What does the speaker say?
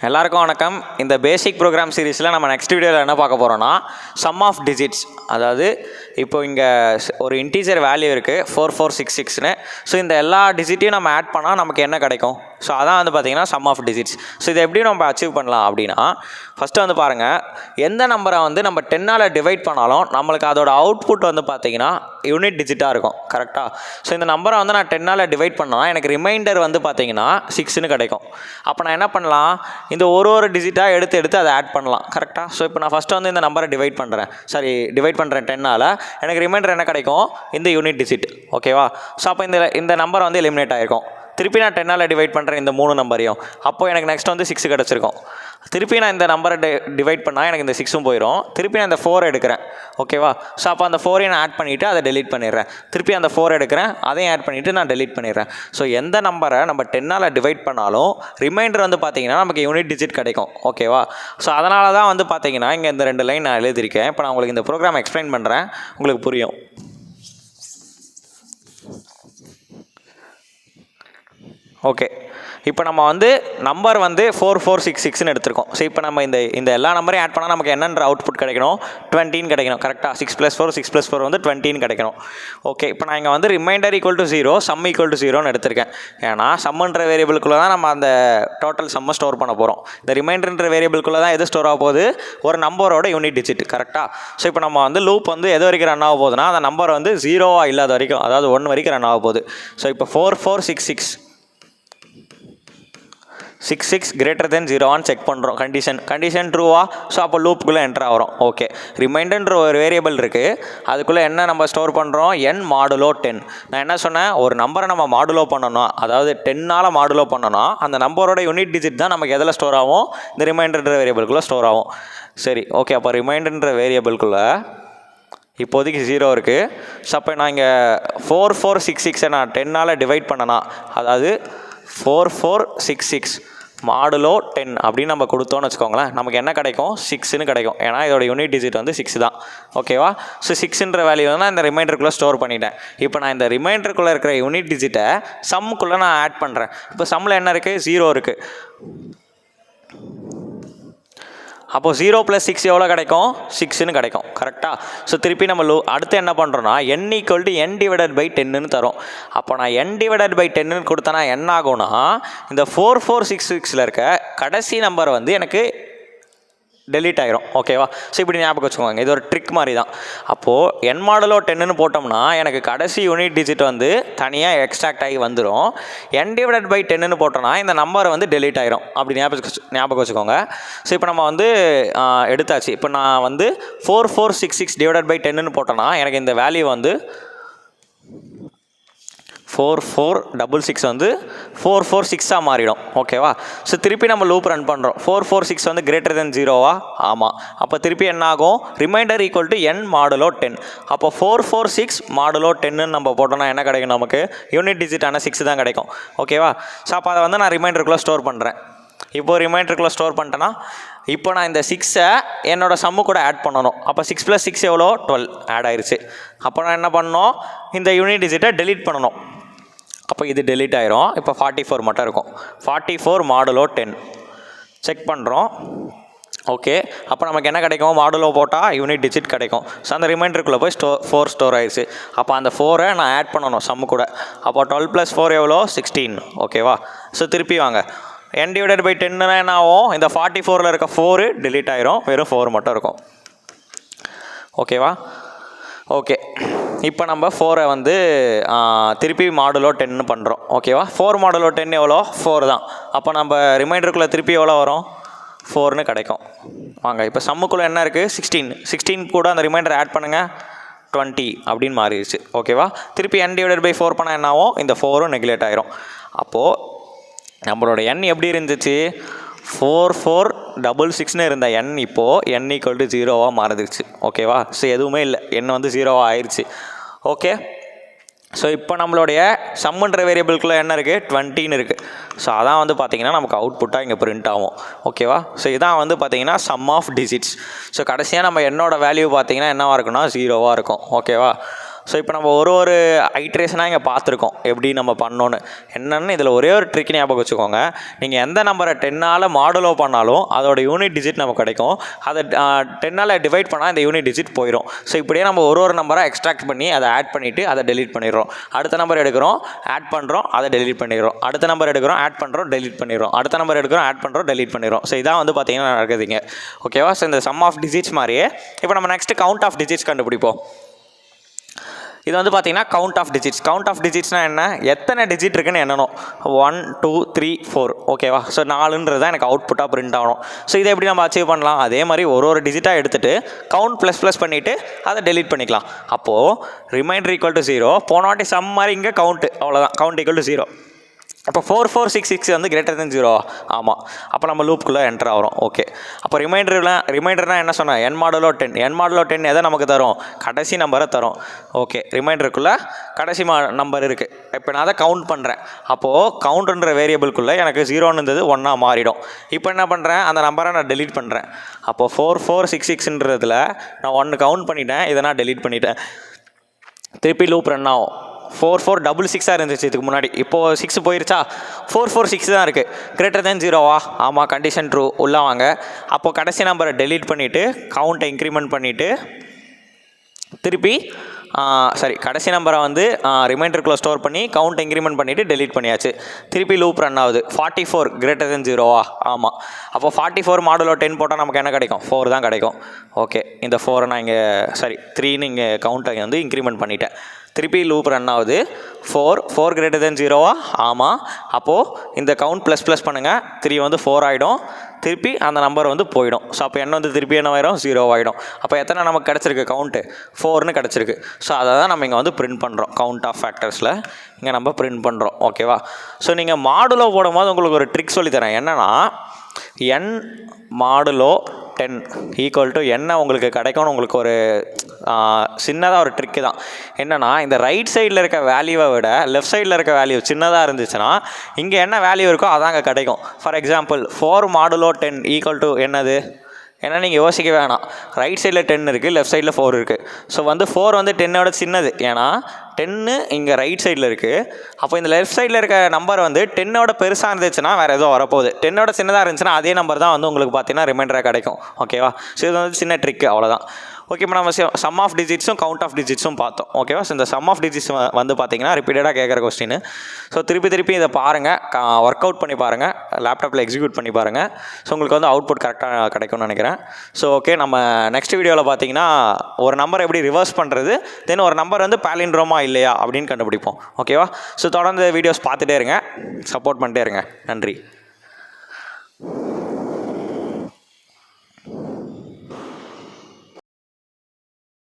எல்லாருக்கும் வணக்கம். இந்த பேசிக் ப்ரோக்ராம் சீரீஸில் நம்ம நெக்ஸ்ட் வீடியோவில் என்ன பார்க்க போகிறோன்னா சம் ஆஃப் டிஜிட்ஸ். அதாவது இப்போ இங்கே ஒரு இன்டீஜர் வேல்யூ இருக்குது 4466ன்னு. ஸோ இந்த எல்லா டிஜிட்டையும் நம்ம ஆட் பண்ணால் நமக்கு என்ன கிடைக்கும்? ஸோ அதான் வந்து பார்த்திங்கன்னா சம் ஆஃப் டிஜிட்ஸ். ஸோ இதை எப்படி நம்ம அச்சீவ் பண்ணலாம் அப்படின்னா, ஃபஸ்ட்டு வந்து பாருங்கள், எந்த நம்பரை வந்து நம்ம 10ஆல் டிவைட் பண்ணாலும் நம்மளுக்கு அதோட அவுட்புட் வந்து பார்த்திங்கன்னா யூனிட் டிஜிட்டாக இருக்கும். கரெக்டாக? ஸோ இந்த நம்பரை வந்து நான் 10ஆல் டிவைட் பண்ணால் எனக்கு ரிமைண்டர் வந்து பார்த்திங்கன்னா 6ன்னு கிடைக்கும். அப்போ நான் என்ன பண்ணலாம், இந்த ஒரு டிஜிட்டாக எடுத்து அதை ஆட் பண்ணலாம். கரெக்டாக? ஸோ இப்போ நான் ஃபஸ்ட்டு வந்து இந்த நம்பரை டிவைட் பண்ணுறேன் 10ஆல் எனக்கு ரிமைண்டர் என்ன கிடைக்கும்? இந்த யூனிட் டிஜிட். ஓகேவா? ஸோ அப்போ இந்த நம்பர் வந்து எலிமினேட் ஆகிருக்கும். திருப்பி நான் 10ஆல் டிவைட் பண்ணுறேன் இந்த 3 நம்பரையும். அப்போது எனக்கு நெக்ஸ்ட் வந்து 6 கிடச்சிருக்கும். திருப்பி நான் இந்த நம்பரை டிவைட் பண்ணால் எனக்கு இந்த 6ம் போயிடும். திருப்பி நான் இந்த 4 எடுக்கிறேன். ஓகேவா? ஸோ அப்போ அந்த 4ஐயும் நான் ஆட் பண்ணிவிட்டு அதை டெலீட் பண்ணிடுறேன். திருப்பி அந்த 4 எடுக்கிறேன், அதையும் ஆட் பண்ணிவிட்டு நான் டெலீட் பண்ணிடுறேன். ஸோ எந்த நம்பரை நம்ம 10ஆல் டிவைட் பண்ணாலும் ரிமைண்டர் வந்து பார்த்திங்கன்னா நமக்கு யூனிட் டிஜிட் கிடைக்கும். ஓகேவா? ஸோ அதனால தான் வந்து பார்த்திங்கன்னா இங்கே இந்த 2 லைன் நான் எழுதியிருக்கேன். இப்போ நான் உங்களுக்கு இந்த ப்ரோக்ராம் எக்ஸ்பிளைன் பண்ணுறேன், உங்களுக்கு புரியும். ஓகே, இப்போ நம்ம வந்து நம்பர் வந்து 4466ன்னு எடுத்திருக்கோம். ஸோ இப்போ நம்ம இந்த எல்லா நம்பரையும் ஆட் பண்ணால் நமக்கு என்னன்ற அவுட்புட் கிடைக்கணும்? 20 கிடைக்கணும். கரெக்டாக? 6+4 வந்து 20 கிடைக்கணும். ஓகே, இப்போ நான் இங்கே வந்து remainder equal to 0, sum equal to 0ன்னு எடுத்திருக்கேன். ஏன்னா சம்முன்ற வேரியபிளுக்குள்ளே தான் நம்ம அந்த டோட்டல் சம்மை ஸ்டோர் பண்ண போகிறோம். இந்த ரிமைண்டர்ன்ற வேரியபிளுக்குள்ளே தான் எது ஸ்டோர் ஆக போகுது? ஒரு நம்பரோட யூனிட் டிஜிட். கரெக்டாக? ஸோ இப்போ நம்ம வந்து லூப் வந்து எது வரைக்கும் ரன் ஆக போகுதுன்னா அந்த நம்பர் வந்து 0வாக இல்லாத வரைக்கும், அதாவது 1 வரைக்கும் ரன் ஆக போகுது. ஸோ இப்போ 66 greater than 0 செக் பண்ணுறோம். கண்டிஷன் ட்ரூவா? ஸோ அப்போ லூப்புக்குள்ளே என்ட்ரு ஆகிறோம். ஓகே, ரிமைண்டர்ன்ற ஒரு வேரியபிள் இருக்குது, அதுக்குள்ளே என்ன நம்ம ஸ்டோர் பண்ணுறோம்? n modulo 10. நான் என்ன சொன்னேன்? ஒரு நம்பரை நம்ம மாடுலோ பண்ணணும், அதாவது 10ஆல் மாடுலோ பண்ணணும், அந்த நம்பரோட யூனிட் டிஜிட் தான் நமக்கு எதில் ஸ்டோர் ஆகும்? இந்த ரிமைண்டர்ன்ற வேரியபிளுக்குள்ளே ஸ்டோர் ஆகும். சரி, ஓகே. அப்போ ரிமைண்டர்ன்ற வேரியபிளுக்குள்ளே இப்போதைக்கு 0 இருக்குது. ஸோ அப்போ நான் இங்கே 4466 நான் 10ஆல் டிவைட் பண்ணனா, அதாவது 4466 மாடுலோ 10 அப்படின்னு நம்ம கொடுத்தோன்னு வச்சுக்கோங்களேன், நமக்கு என்ன கிடைக்கும்? 6ன்னு கிடைக்கும். ஏன்னா இதோட யூனிட் டிஜிட் வந்து 6 தான். ஓகேவா? ஸோ 6ன்ற வேல்யூ வந்து நான் இந்த ரிமைண்டருக்குள்ளே ஸ்டோர் பண்ணிட்டேன். இப்போ நான் இந்த ரிமைண்டருக்குள்ளே இருக்கிற யூனிட் டிஜிட்டை சம்முக்குள்ளே நான் ஆட் பண்ணுறேன். இப்போ சம்மில் என்ன இருக்குது? 0 இருக்குது. அப்போது 0 + 6 எவ்வளோ கிடைக்கும்? 6ன்னு கிடைக்கும். கரெக்டாக? ஸோ திருப்பி நம்ம அடுத்து என்ன பண்ணுறோன்னா n = n/10ன்னு தரும். அப்போ நான் n/10ன்னு கொடுத்தனா என்ன ஆகும்னா, இந்த 4466ல் இருக்க கடைசி நம்பர் வந்து எனக்கு டெலீட் ஆகிரும். ஓகேவா? ஸோ இப்படி ஞாபகம் வச்சுக்கோங்க, இது ஒரு ட்ரிக் மாதிரி தான். அப்போது n மாடுலோ 10ன்னு போட்டோம்னா எனக்கு கடைசி யூனிட் டிஜிட் வந்து தனியாக எக்ஸ்ட்ராக்ட் ஆகி வந்துடும். n/10ன்னு போட்டோம்னா இந்த நம்பர் வந்து டெலீட் ஆகிரும். அப்படி ஞாபகம் வச்சுக்கோங்க. ஸோ இப்போ நம்ம வந்து எடுத்தாச்சு. இப்போ நான் வந்து 4466/10ன்னு போட்டோன்னா எனக்கு இந்த வேல்யூ வந்து 4466 வந்து 446ஆக மாறிடும். ஓகேவா? ஸோ திருப்பி நம்ம லூப் ரன் பண்ணுறோம். 446 வந்து greater than 0வா? ஆமாம். அப்போ திருப்பி என்ன ஆகும்? Reminder equal to n modulo 10. அப்போ 446 மாடுலோ 10ன்னு நம்ம போட்டோம்னா என்ன கிடைக்கும்? நமக்கு யூனிட் டிஜிட்டான 6 தான் கிடைக்கும். ஓகேவா? ஸோ அப்போ அதை வந்து நான் ரிமைண்டருக்குள்ளே ஸ்டோர் பண்ணுறேன். இப்போது ரிமைண்டருக்குள்ளே ஸ்டோர் பண்ணிட்டேன்னா இப்போ நான் இந்த 6ஐ என்னோடய சம்மு கூட ஆட் பண்ணணும். அப்போ 6 + 6 எவ்வளோ? 12 ஆட் ஆயிடுச்சு. அப்போ நான் என்ன பண்ணணும்? இந்த யூனிட் டிஜிட்டை டெலீட் பண்ணணும். அப்போ இது டெலீட் ஆயிரும். இப்போ 44 மட்டும் இருக்கும். 44 மாடுலோ 10 செக் பண்ணுறோம். ஓகே, அப்போ நமக்கு என்ன கிடைக்கும்? மாடுலோ போட்டால் யூனிட் டிஜிட் கிடைக்கும். ஸோ அந்த ரிமைண்டருக்குள்ளே போய் 4 ஸ்டோர் ஆயிடுச்சு. அப்போ அந்த 4ஐ நான் ஆட் பண்ணணும் சம்மு கூட. அப்போ 12 + 4 எவ்வளோ? 16. ஓகேவா? ஸோ திருப்பி வாங்க, n/10ன்னா என்ன ஆகும்? இந்த 44ல் இருக்க 4 டெலீட் ஆயிரும், வெறும் 4 மட்டும் இருக்கும். ஓகேவா? ஓகே, இப்போ நம்ம 4ஐ வந்து திருப்பி மாடுலோ 10ன்னு பண்ணுறோம். ஓகேவா? 4 மாடுலோ 10 எவ்வளோ? 4 தான். அப்போ நம்ம ரிமைண்டருக்குள்ளே திருப்பி எவ்வளோ வரும்? 4ன்னு கிடைக்கும். வாங்க, இப்போ சம்முக்குள்ளே என்ன இருக்குது? 16 கூட அந்த ரிமைண்டர் ஆட் பண்ணுங்கள், 20 அப்படின்னு மாறிடுச்சு. ஓகேவா? திருப்பி n/4 பண்ணால் என்ன ஆகும்? இந்த 4ம் நெக்லெக்ட் ஆகிரும். அப்போது நம்மளோட n எப்படி இருந்துச்சு? 4466ன்னு இருந்த n இப்போது n = 0வாக மாறிடுச்சு. ஓகேவா? ஸோ எதுவுமே இல்லை, n வந்து 0வாக ஆயிடுச்சு. ஓகே, ஸோ இப்போ நம்மளுடைய சம்முன்ற வேரியபிளுக்குள்ளே என்ன இருக்குது? 20ன்னு இருக்குது. ஸோ அதான் வந்து பார்த்திங்கன்னா நமக்கு அவுட்புட்டாக இங்கே பிரிண்ட் ஆகும். ஓகேவா? ஸோ இதான் வந்து பார்த்திங்கன்னா சம் ஆஃப் டிஜிட்ஸ். ஸோ கடைசியாக நம்ம என்னோட வேல்யூ பார்த்திங்கன்னா என்னவாக இருக்குன்னா 0வாக இருக்கும். ஓகேவா? ஸோ இப்போ நம்ம ஒரு ஐட்ரேஷனாக இங்கே பார்த்துருக்கோம் எப்படி நம்ம பண்ணோன்னு. என்னென்னு இதில் ஒரே ஒரு ட்ரிக் ஞாபகம் வச்சுக்கோங்க. நீங்கள் எந்த நம்பரை 10ஆல் மாடுலோ பண்ணாலும் அதோட யூனிட் டிஜிட் நமக்கு கிடைக்கும். அதை 10ஆல் டிவைட் பண்ணால் இந்த யூனிட் டிஜிட் போயிடும். ஸோ இப்படியே நம்ம ஒரு நம்பரை எக்ஸ்ட்ராக்ட் பண்ணி அதை ஆட் பண்ணிவிட்டு அதை டெலீட் பண்ணிடுறோம். அடுத்த நம்பர் எடுக்கிறோம், ஆட் பண்ணுறோம், அதை டெலீட் பண்ணிடுறோம். அடுத்த நம்பர் எடுக்கிறோம், ஆட் பண்ணுறோம், டெலீட் பண்ணிடுறோம். அடுத்த நம்பர் எடுக்கிறோம், ஆட் பண்ணுறோம், டெலீட் பண்ணிடுறோம். ஸோ இதான் வந்து பார்த்தீங்கன்னா நடக்குதுங்க. ஓகேவா? ஸோ இந்த சம் ஆஃப் டிஜிட்ஸ் மாதிரியே இப்போ நம்ம நெக்ஸ்ட் கவுண்ட் ஆஃப் டிஜிட்ஸ் கண்டுபிடிப்போம். இது வந்து பார்த்தீங்கன்னா count of digits. Count of டிஜிட்ஸ்னால் என்ன? எத்தனை டிஜிட் இருக்குன்னு எண்ணணும். 1 2 3 4. ஓகேவா? ஸோ 4ன்றது தான் எனக்கு அவுட்புட்டாக பிரிண்ட் ஆகணும். ஸோ இதை எப்படி நம்ம அச்சீவ் பண்ணலாம்? அதே மாதிரி ஒரு டிஜிட்டாக எடுத்துகிட்டு கவுண்ட் ப்ளஸ் பண்ணிவிட்டு அதை டெலீட் பண்ணிக்கலாம். அப்போது ரிமைண்டர் ஈக்குவல் டு 0. போன வாட்டி சம் மாதிரி இங்கே கவுண்ட்டு, அவ்வளோதான். Count equal to 0. அப்போ 4466 வந்து கிரேட்டர் தென் 0. ஆமாம். அப்போ நம்ம லூப்புக்குள்ளே என்டர் ஆகிறோம். ஓகே. அப்போ ரிமைண்டர்னால் என்ன சொன்னேன்? n modulo 10. n மாடுலோ 10 எதை நமக்கு தரும்? கடைசி நம்பரை தரும். ஓகே. ரிமைண்டருக்குள்ளே கடைசி நம்பர் இருக்குது. இப்போ நான் அதை கவுண்ட் பண்ணுறேன். அப்போது கவுண்ட்ன்ற வேரியபிள்குள்ளே எனக்கு 0ன்னு இருந்தது 1ஆக மாறிடும். இப்போ என்ன பண்ணுறேன்? அந்த நம்பரை நான் டெலீட் பண்ணுறேன். அப்போது 4466ன்றதில் நான் 1 கவுண்ட் பண்ணிட்டேன், இதை நான் டெலீட் பண்ணிட்டேன். திருப்பி லூப் ரன் ஆகும். 4466 இருந்துச்சு இதுக்கு முன்னாடி. இப்போது 6 போயிருச்சா? 446 தான் இருக்குது. கிரேட்டர் தென் 0வா? ஆமாம். Condition true. உள்ளே வாங்க. அப்போது கடைசி நம்பரை டெலீட் பண்ணிவிட்டு கவுண்ட்டை இன்க்ரிமெண்ட் பண்ணிவிட்டு திருப்பி கடைசி நம்பரை வந்து ரிமைண்டருக்குள்ளே ஸ்டோர் பண்ணி கவுண்ட் இன்க்ரிமெண்ட் பண்ணிவிட்டு டெலீட் பண்ணியாச்சு. திருப்பி லூப் ரன் ஆகுது. 44 கிரேட்டர் தென் 0வா? ஆமாம். அப்போ 44 மாடுலோ 10 போட்டால் நமக்கு என்ன கிடைக்கும்? 4 தான் கிடைக்கும். ஓகே. இந்த 4 நான் இங்கே 3ன்னு இங்கே கவுண்ட்டை வந்து இன்க்ரிமெண்ட் பண்ணிட்டேன். திருப்பி லூப் ரன் ஆகுது. 4 கிரேட்டர் தென் 0வா? ஆமாம். அப்போது இந்த கவுண்ட் ப்ளஸ் பண்ணுங்கள். 3 வந்து 4 ஆகிடும். திருப்பி அந்த நம்பர் வந்து போயிடும். ஸோ அப்போ என்ன வந்து திருப்பி என்ன ஆயிடும்? 0 ஆகிடும். அப்போ எத்தனை நமக்கு கிடச்சிருக்கு கவுண்ட்டு? 4ன்னு கிடச்சிருக்கு. ஸோ அதை தான் நம்ம இங்கே வந்து பிரிண்ட் பண்ணுறோம். கவுண்ட் ஆஃப் ஃபேக்டர்ஸில் இங்கே நம்ம பிரிண்ட் பண்ணுறோம். ஓகேவா? ஸோ நீங்கள் மாடுலோ போடும்போது உங்களுக்கு ஒரு ட்ரிக் சொல்லித்தரேன். என்னென்னா n மாடுலோ 10 ஈக்குவல் டு என்ன உங்களுக்கு கிடைக்கும்னு உங்களுக்கு ஒரு சின்னதாக ஒரு ட்ரிக்கு தான். என்னென்னா இந்த ரைட் சைடில் இருக்க வேல்யூவை விட லெஃப்ட் சைடில் இருக்க வேல்யூ சின்னதாக இருந்துச்சுன்னா இங்கே என்ன வேல்யூ இருக்கோ அதான் அங்கே கிடைக்கும். For example 4 modulo 10 equal to என்னது? ஏன்னா நீங்கள் யோசிக்க வேணாம். ரைட் சைடில் 10 இருக்குது, லெஃப்ட் சைடில் 4 இருக்குது. ஸோ வந்து 4 வந்து 10ஓட சின்னது. ஏன்னா 10 இங்கே ரைட் சைடில் இருக்குது. அப்போ இந்த லெஃப்ட் சைடில் இருக்க நம்பர் வந்து 10ஓட பெருசாக இருந்துச்சுன்னா வேறு ஏதோ வரப்போகுது. 10ஓட சின்னதாக இருந்துச்சுன்னா அதே நம்பர் தான் வந்து உங்களுக்கு பார்த்தீங்கன்னா ரிமைண்டராக கிடைக்கும். ஓகேவா? ஸோ இது வந்து சின்ன ட்ரிக்கு, அவ்வளோதான். ஓகே. இப்போ நம்ம சம் ஆஃப் டிஜிட்ஸும் கவுண்ட் ஆஃப் டிஜிட்ஸும் பார்த்தோம். ஓகேவா? ஸோ இந்த சம் ஆஃப் டிஜிட்ஸ் வந்து பார்த்தீங்கன்னா ரிப்பீட்டடாக கேட்குற கொஸ்டின். ஸோ திருப்பி இதை பாருங்கள், ஒர்க் அவுட் பண்ணி பாருங்கள், லேப்டாப்பில் எக்ஸிக்யூட் பண்ணி பாருங்கள். ஸோ உங்களுக்கு வந்து அவுட்புட் கரெக்டாக கிடைக்கும்னு நினைக்கிறேன். So okay. நம்ம நெக்ஸ்ட் வீடியோவில் பார்த்தீங்கன்னா ஒரு நம்பர் எப்படி ரிவர்ஸ் பண்ணுறது, தென் ஒரு நம்பர் வந்து பாலிண்ட்ரோமா இல்லையா அப்படின்னு கண்டுபிடிப்போம். ஓகேவா? ஸோ தொடர்ந்து வீடியோஸ் பார்த்துட்டே இருங்க, சப்போர்ட் பண்ணிட்டே இருங்க. நன்றி.